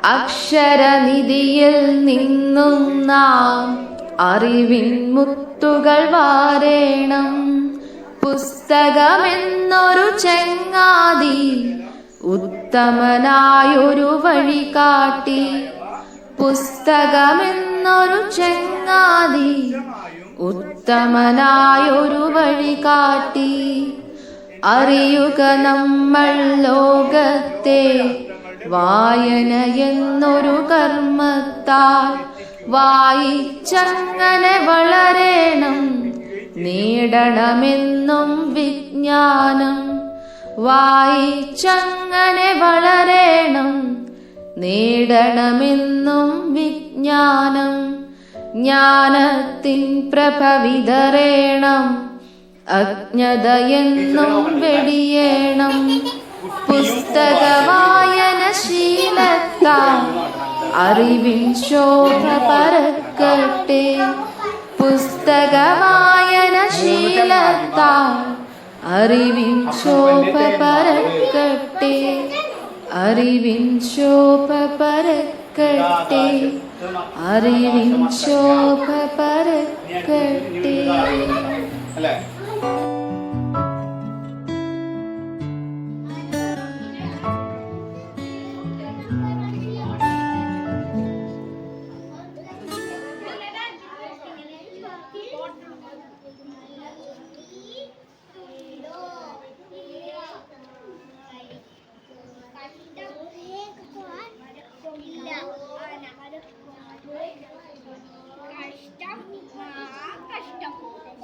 അക്ഷരനിധിയിൽ നിന്നും നാം അറിവിൻ മുത്തുകൾ വാരേണം. പുസ്തകമെന്നൊരു ചങ്ങാതി ഉത്തമനായൊരു വഴി കാട്ടി. പുസ്തകമെന്നൊരു ചങ്ങാതി ഉത്തമനായൊരു വഴി കാട്ടി. അറിയുക നമ്മൾ ലോകത്തെ വായന എന്നൊരു കർമ്മത്താൽ. വായിച്ചങ്ങനെ വളരേണം, നേടണമെന്നും വിജ്ഞാനം. വായിച്ചങ്ങനെ വളരേണം, നേടണമെന്നും വിജ്ഞാനം. ജ്ഞാനത്തിൻ പ്രഭ വിതറേണം, അജ്ഞതയെന്നും വെടിയേണം. പുസ്തക വായന ശീലത്താൽ അറിവിൻ ശോഭ പരക്കട്ടെ. പുസ്തക വായന ശീലത്താൽ അറിവിൻ ശോഭ പരക്കട്ടെ. അറിവിൻ ശോഭ പരക്കട്ടെ. അറിവിൻ ശോഭ പരക്കട്ടെ.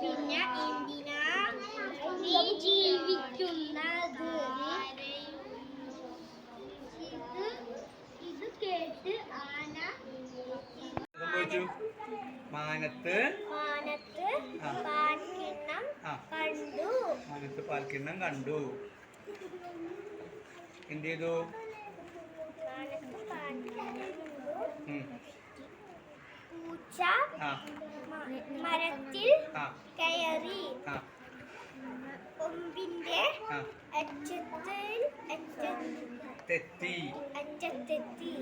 പിന്നെ എന്തിനാ നീ ജീവിക്കുന്നത്? ഇത് കേട്ട് ആന മാനത്ത് പാൽക്കിണ്ണം കണ്ടു. എന്ത് ചെയ്തു? പൂച്ച മരത്തിൽ കയറി കൊമ്പിന്റെ അറ്റത്തെത്തി.